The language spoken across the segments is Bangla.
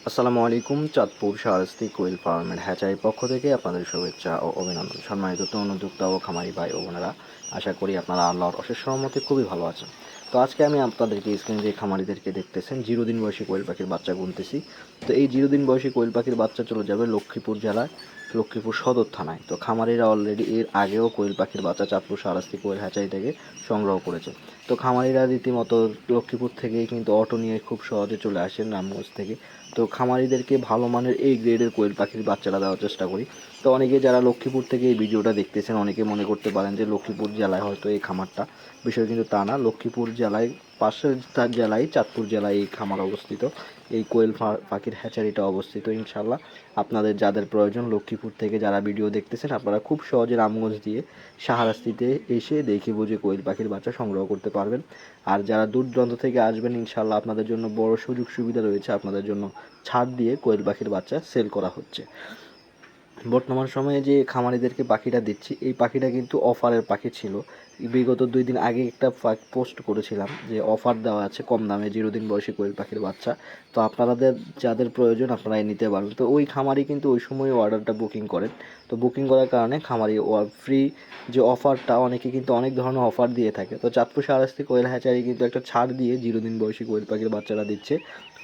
আসসালামু আলাইকুম। চাঁদপুর শাহরাস্তি কোয়েল ফার্মের হ্যাচারির পক্ষ থেকে আপনাদের শুভেচ্ছা ও অভিনন্দন। সম্মানিত তরুণ উদ্যোক্তা ও খামারি ভাই ও বোনেরা, আশা করি আপনারা আল্লাহর অশেষ রহমতে খুবই ভালো আছেন। তো আজকে আমি আপনাদেরকে স্ক্রিনে যে খামারিদেরকে দেখতেছেন, 0 দিন বয়সী কোয়েল পাখির বাচ্চা গুনতেছি। তো এই 0 দিন বয়সী কোয়েল পাখির বাচ্চা চলে যাবে লক্ষ্মীপুর জেলায়, লক্ষ্মীপুর সদর থানায়। তো খামারিরা অলরেডি এর আগেও কোয়েল পাখির বাচ্চা চাঁদপুর শাহরাস্তি কোয়েল হ্যাচারি থেকে সংগ্রহ করেছে। তো খামারিরা রীতিমতো লক্ষ্মীপুর থেকেই কিন্তু অটো নিয়ে খুব সহজে চলে আসেন রামগঞ্জ থেকে। তো খামারিদেরকে ভালো মানের এই গ্রেডের কোয়েল পাখির বাচ্চারা দেওয়ার চেষ্টা করি। তো অনেকে যারা লক্ষ্মীপুর থেকে এই ভিডিওটা দেখতেছেন, অনেকে মনে করতে পারেন যে লক্ষ্মীপুর জেলায় হয়তো এই খামারটা, বিষয় কিন্তু তা না। লক্ষ্মীপুর জেলায় পাশের তার জেলায় চাঁদপুর জেলায় এই খামার অবস্থিত, এই কোয়েল পাখির হ্যাচারিটা অবস্থিত। ইনশাল্লাহ আপনাদের যাদের প্রয়োজন লক্ষ্মীপুর থেকে যারা ভিডিও দেখতেছেন, আপনারা খুব সহজে রামগঞ্জ দিয়ে শাহরাস্তিতে এসে দেখে বুঝে কোয়েল পাখির বাচ্চা সংগ্রহ করতে পারবেন। আর যারা দূর দূরান্ত থেকে আসবেন, ইনশাল্লাহ আপনাদের জন্য বড় সুযোগ সুবিধা রয়েছে, আপনাদের জন্য ছাড় দিয়ে কোয়েল পাখির বাচ্চা সেল করা হচ্ছে। বর্তমান সময়ে যে খামারিদেরকে পাখিটা দিচ্ছি, এই পাখিটা কিন্তু অফারের পাখি ছিল। বিগত 2 দিন আগে একটা পোস্ট করেছিলাম যে অফার দেওয়া আছে কম দামে 0 দিন বয়সী কোয়েল পাখির বাচ্চা। তো আপনাদের যাদের প্রয়োজন আপনারা নিতে পারবেন। তো ওই খামারি কিন্তু ওই সময় অর্ডারটা বুকিং করেন। তো বুকিং করার কারণে খামারি ফ্রি যে অফারটা, অনেকে কিন্তু অনেক ধরনের অফার দিয়ে থাকে। তো চাঁদপুর শাহরাস্তি কোয়েল হ্যাচারি কিন্তু একটা ছাড় দিয়ে 0 দিন বয়সী কোয়েল পাখির বাচ্চারা দিচ্ছে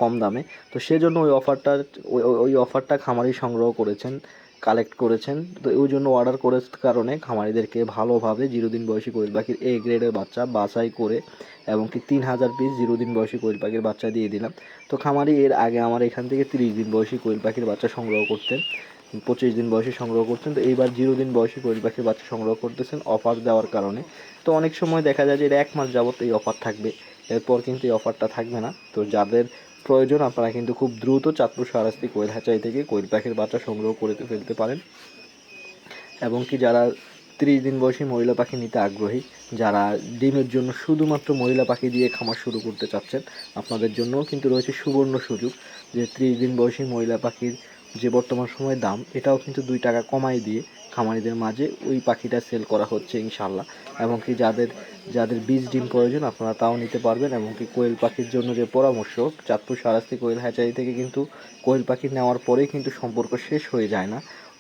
কম দামে। তো সেজন্য ওই অফারটা খামারি সংগ্রহ করেছেন, কালেক্ট করেছেন। তো ওই জন্য অর্ডার করার কারণে খামারিদেরকে ভালোভাবে 0 দিন বয়সী কোয়েল পাখির এ গ্রেডের বাচ্চা বাছাই করে এবং কি 3000 পিস 0 দিন বয়সী কোয়েল পাখির বাচ্চা দিয়ে দিলাম। তো খামারি এর আগে আমার এখান থেকে 30 দিন বয়সী কোয়েল পাখির বাচ্চা সংগ্রহ করতেন, 25 দিন বয়সে সংগ্রহ করতেন। তো এইবার 0 দিন বয়সী কোয়েল পাখির বাচ্চা সংগ্রহ করতেছেন অফার দেওয়ার কারণে। তো অনেক সময় দেখা যায় যে এটা 1 মাস যাবত এই অফার থাকবে, এরপর কিন্তু এই অফারটা থাকবে না। তো যাদের প্রয়োজন আপনারা কিন্তু খুব দ্রুত চাঁদপুর শাহরাস্তি কোয়েল হ্যাচারি থেকে কোয়েল পাখির বাচ্চা সংগ্রহ করে ফেলতে পারেন। এবং কি যারা 30 দিন বয়সী মহিলা পাখি নিতে আগ্রহী, যারা ডিমের জন্য শুধুমাত্র মহিলা পাখি দিয়ে খামার শুরু করতে চাচ্ছেন, আপনাদের জন্যও কিন্তু রয়েছে সুবর্ণ সুযোগ যে 30 দিন বয়সী মহিলা পাখির যে বর্তমান সময়ে দাম, এটাও কিন্তু 2 টাকা কমাই দিয়ে খামারিদের মাঝে ওই পাখিটা সেল করা হচ্ছে ইনশাল্লাহ। এবং কি যাদের যাদের বীজ ডিম প্রয়োজন আপনারা তাও নিতে পারবেন। এবং কি কোয়েল পাখির জন্য যে পরামর্শ, চাঁদপুর শাহরাস্তি কোয়েল হ্যাচারি থেকে কিন্তু কোয়েল পাখি নেওয়ার পরেই কিন্তু সম্পর্ক শেষ হয়ে যায় না।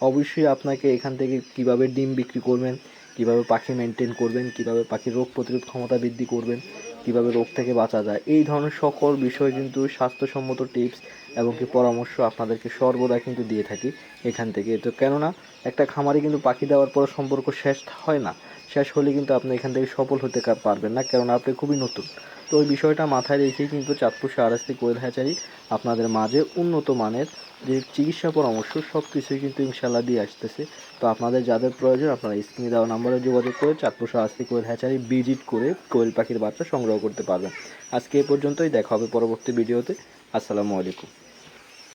অবশ্যই আপনাকে এখান থেকে কিভাবে ডিম বিক্রি করবেন, কিভাবে পাখি মেনটেন করবেন, কিভাবে পাখির রোগ প্রতিরোধ ক্ষমতা বৃদ্ধি করবেন, কিভাবে রোগ থেকে বাঁচা যায়, এই ধরনের সকল বিষয় কিন্তু স্বাস্থ্যসম্মত টিপস এবং কি পরামর্শ আপনাদেরকে সর্বদা কিন্তু দিয়ে থাকি এখান থেকে। তো কেননা একটা খামারে কিন্তু পাখি দেওয়ার পর সম্পর্ক শেষ হয় না, শেষ হলে কিন্তু আপনি এখান থেকে সফল হতে পারবেন না, কেননা আপনি খুবই নতুন। তো ওই বিষয়টা মাথায় রেখেই কিন্তু চাঁদপুর শাহরাস্তি কোয়েল হ্যাচারি আপনাদের মাঝে উন্নত মানের যে চিকিৎসা পরামর্শ সব কিছুই কিন্তু ইনশাল্লাহ দিয়ে আসতেছে। তো আপনাদের যাদের প্রয়োজন আপনারা স্ক্রিনে দেওয়া নাম্বারে যোগাযোগ করে চাঁদপুর শাহরাস্তি কোয়েল হ্যাচারি ভিজিট করে কোয়েল পাখির বাচ্চা সংগ্রহ করতে পারবেন। আজকে এ পর্যন্তই, দেখা হবে পরবর্তী ভিডিওতে। আসসালামু আলাইকুম।